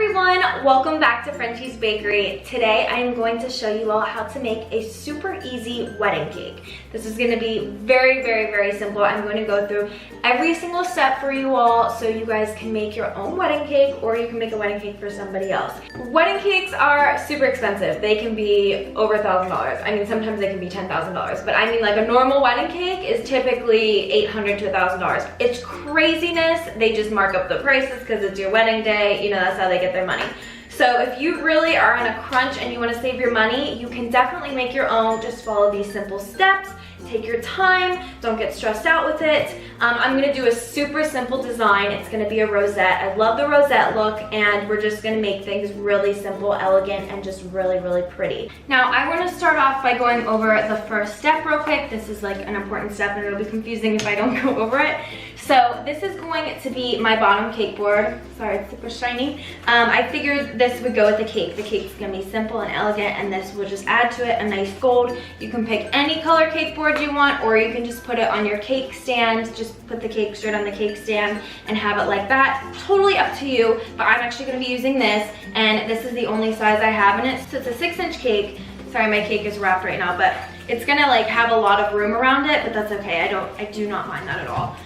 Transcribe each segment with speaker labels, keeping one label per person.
Speaker 1: everyone, welcome back to Frenchies Bakery. Today I am going to show you all how to make a super easy wedding cake. This is going to be very simple. I'm going to go through every single step for you all so you guys can make your own wedding cake, or you can make a wedding cake for somebody else. Wedding cakes are super expensive. They can be over $1,000. I mean, sometimes they can be $10,000, but I mean like a normal wedding cake is typically $800 to $1,000. It's craziness. They just mark up the prices because it's your wedding day. You know, that's how they get their money. So if you really are on a crunch and you want to save your money, you can definitely make your own. Just follow these simple steps. Take your time, don't get stressed out with it. I'm gonna do a super simple design. It's gonna be a rosette. I love the rosette look, and we're just gonna make things really simple, elegant, and just really pretty. Now, I wanna start off by going over the first step real quick. This is like an important step, and it'll be confusing if I don't go over it. So this is going to be my bottom cake board. Sorry, it's super shiny. I figured this would go with the cake. The cake's gonna be simple and elegant, and this will just add to it a nice gold. You can pick any color cake board you want, or you can just put it on your cake stand. Just put the cake straight on the cake stand and have it like that. Totally up to you, but I'm actually gonna be using this, and this is the only size I have in it. So it's a 6-inch cake. Sorry, my cake is wrapped right now, but it's gonna like have a lot of room around it, but that's okay. I do not mind that at all.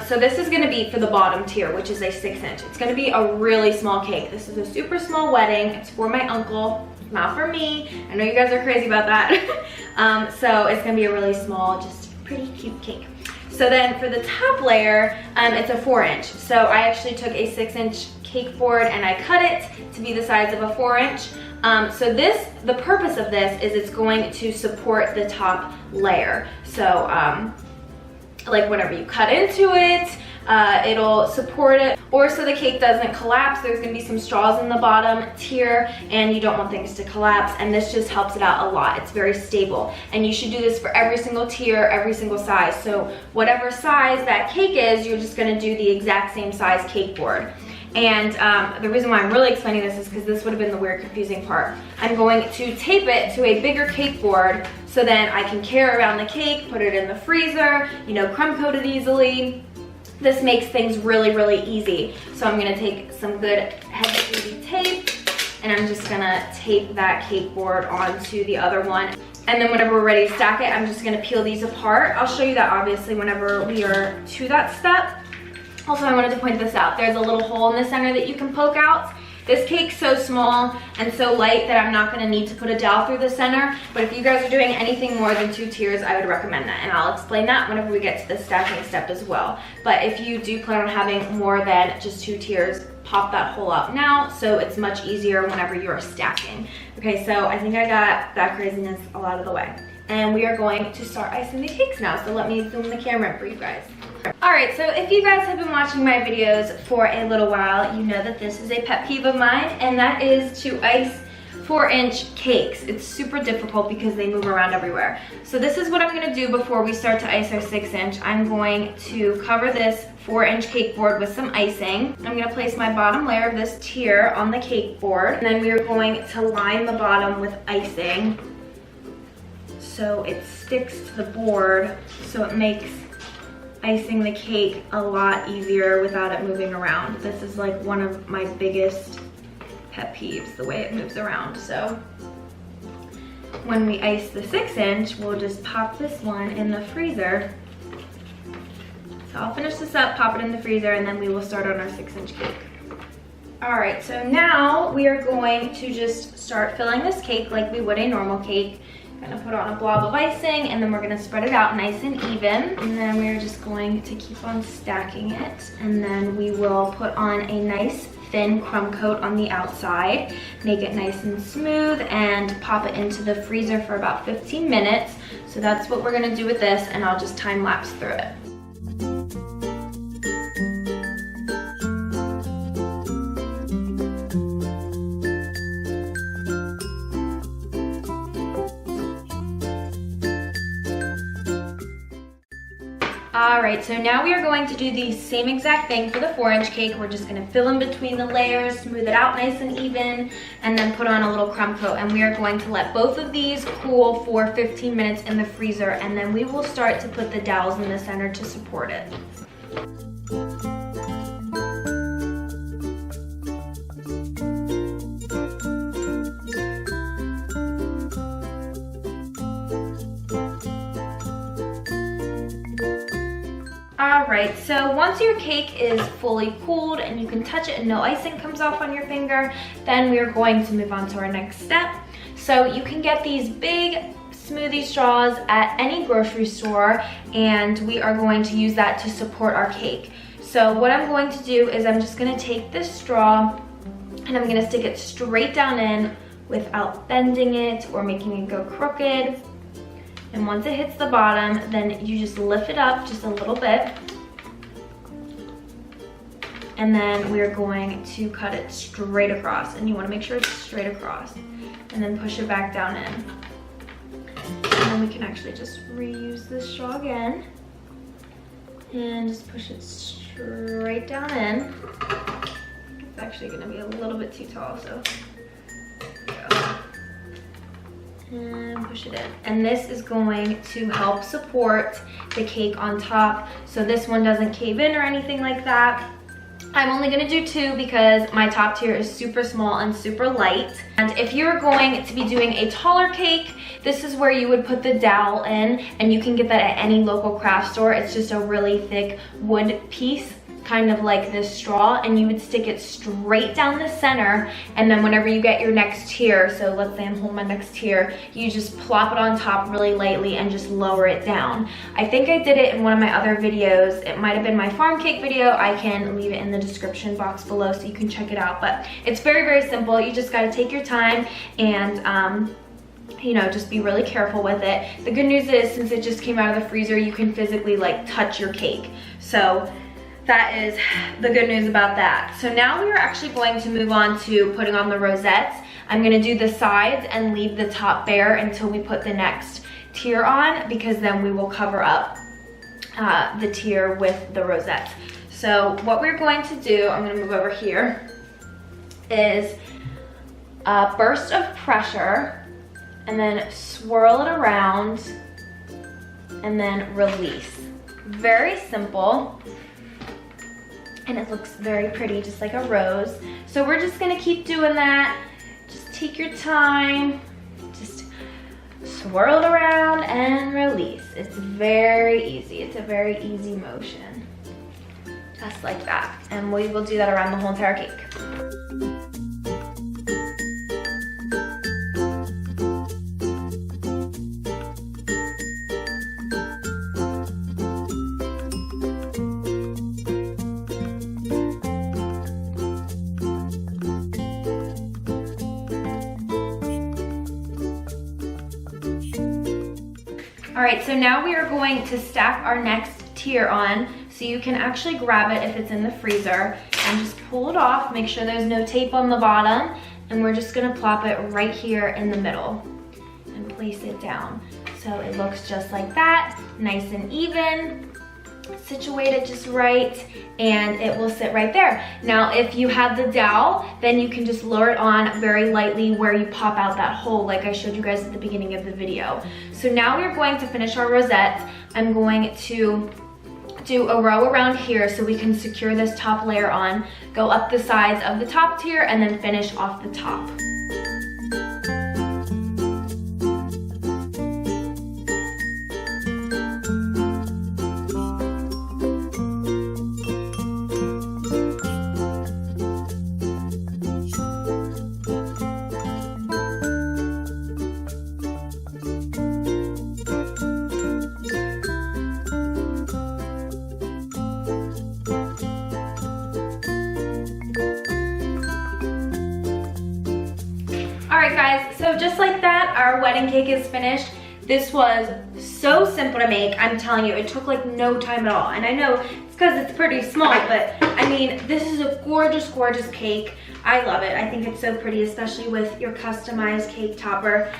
Speaker 1: So this is gonna be for the bottom tier, which is a 6-inch. It's gonna be a really small cake. This is a super small wedding. It's for my uncle, not for me. I know you guys are crazy about that. So it's gonna be a really small, just pretty cute cake. So then for the top layer, it's a 4-inch. So I actually took a 6-inch cake board and I cut it to be the size of a 4-inch. So the purpose of this is it's going to support the top layer. So like whenever you cut into it, it'll support it, or so the cake doesn't collapse. There's gonna be some straws in the bottom tier, and you don't want things to collapse, and this just helps it out a lot. It's very stable, and you should do this for every single tier, every single size. So whatever size that cake is, you're just gonna do the exact same size cake board. And the reason why I'm really explaining this is because this would have been the weird, confusing part. I'm going to tape it to a bigger cake board so then I can carry around the cake, put it in the freezer, you know, crumb coat it easily. This makes things really easy. So I'm gonna take some good heavy-duty tape, and I'm just gonna tape that cake board onto the other one. And then whenever we're ready to stack it, I'm just gonna peel these apart. I'll show you that obviously whenever we are to that step. Also, I wanted to point this out. There's a little hole in the center that you can poke out. This cake's so small and so light that I'm not gonna need to put a dowel through the center, but if you guys are doing anything more than 2 tiers, I would recommend that, and I'll explain that whenever we get to the stacking step as well. But if you do plan on having more than just 2 tiers, pop that hole out now so it's much easier whenever you're stacking. Okay, so I think I got that craziness all out of the way. And we are going to start icing the cakes now, so let me zoom the camera for you guys. Alright, so if you guys have been watching my videos for a little while, you know that this is a pet peeve of mine, and that is to ice 4-inch cakes. It's super difficult because they move around everywhere. So this is what I'm gonna do before we start to ice our 6-inch. I'm going to cover this 4-inch cake board with some icing. I'm gonna place my bottom layer of this tier on the cake board, and then we are going to line the bottom with icing so it sticks to the board, so it makes icing the cake a lot easier without it moving around. This is like one of my biggest pet peeves, the way it moves around. So when we ice the 6-inch, we'll just pop this one in the freezer. So I'll finish this up, pop it in the freezer, and then we will start on our 6-inch cake. All right, so now we are going to just start filling this cake like we would a normal cake. Gonna put on a blob of icing, and then we're gonna spread it out nice and even, and then we're just going to keep on stacking it, and then we will put on a nice thin crumb coat on the outside, make it nice and smooth, and pop it into the freezer for about 15 minutes. So that's what we're gonna do with this, and I'll just time lapse through it. All right, so now we are going to do the same exact thing for the 4-inch cake. We're just gonna fill in between the layers, smooth it out nice and even, and then put on a little crumb coat. And we are going to let both of these cool for 15 minutes in the freezer, and then we will start to put the dowels in the center to support it. right, so once your cake is fully cooled and you can touch it and no icing comes off on your finger, then we're going to move on to our next step. So you can get these big smoothie straws at any grocery store, and we are going to use that to support our cake. So what I'm going to do is I'm just gonna take this straw and I'm gonna stick it straight down in without bending it or making it go crooked. And once it hits the bottom, then you just lift it up just a little bit. And then we're going to cut it straight across, and you wanna make sure it's straight across. And then push it back down in. And then we can actually just reuse this straw again. And just push it straight down in. It's actually gonna be a little bit too tall, so there we go. And push it in. And this is going to help support the cake on top, so this one doesn't cave in or anything like that. I'm only gonna do 2 because my top tier is super small and super light. And if you're going to be doing a taller cake, this is where you would put the dowel in, and you can get that at any local craft store. It's just a really thick wood piece, kind of like this straw, and you would stick it straight down the center, and then whenever you get your next tier, so let's say I'm holding my next tier, you just plop it on top really lightly and just lower it down. I think I did it in one of my other videos. It might have been my farm cake video. I can leave it in the description box below so you can check it out, but it's very, very simple. You just gotta take your time and you know, just be really careful with it. The good news is, since it just came out of the freezer, you can physically like touch your cake. So that is the good news about that. So now we are actually going to move on to putting on the rosettes. I'm gonna do the sides and leave the top bare until we put the next tier on, because then we will cover up the tier with the rosettes. So what we're going to do, I'm gonna move over here, is a burst of pressure, and then swirl it around, and then release. Very simple. And it looks very pretty, just like a rose. So we're just gonna keep doing that. Just take your time, just swirl it around and release. It's very easy, it's a very easy motion. Just like that. And we will do that around the whole entire cake. All right, so now we are going to stack our next tier on, so you can actually grab it if it's in the freezer and just pull it off. Make sure there's no tape on the bottom, and we're just gonna plop it right here in the middle and place it down. So it looks just like that, nice and even, situated just right, and it will sit right there. Now, if you have the dowel, then you can just lower it on very lightly where you pop out that hole like I showed you guys at the beginning of the video. So now we're going to finish our rosettes. I'm going to do a row around here so we can secure this top layer on, go up the sides of the top tier, and then finish off the top. Alright guys, so just like that, our wedding cake is finished. This was so simple to make. I'm telling you, it took like no time at all. And I know it's because it's pretty small, but I mean, this is a gorgeous, gorgeous cake. I love it. I think it's so pretty, especially with your customized cake topper.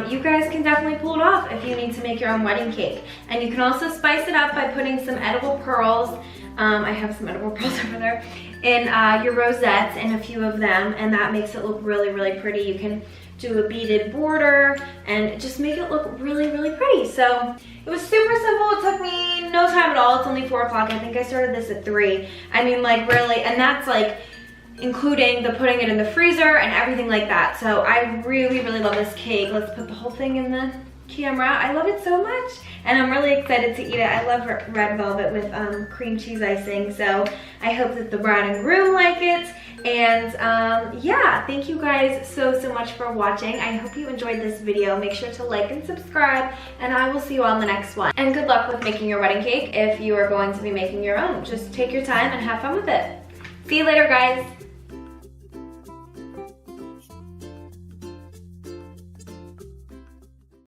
Speaker 1: You guys can definitely pull it off if you need to make your own wedding cake. And you can also spice it up by putting some edible pearls. I have some edible pearls over there. In your rosettes, and a few of them, and that makes it look really, really pretty. You can do a beaded border and just make it look really, really pretty. So it was super simple. It took me no time at all. It's only 4 o'clock. I think I started this at 3. I mean, like, really, and that's like including the putting it in the freezer and everything like that. So I really, really love this cake. Let's put the whole thing in the camera. I love it so much, and I'm really excited to eat it. I love red velvet with cream cheese icing, so I hope that the bride and groom like it. And yeah, thank you guys so much for watching. I hope you enjoyed this video. Make sure to like and subscribe, and I will see you on the next one. And good luck with making your wedding cake if you are going to be making your own. Just take your time and have fun with it. See you later, guys.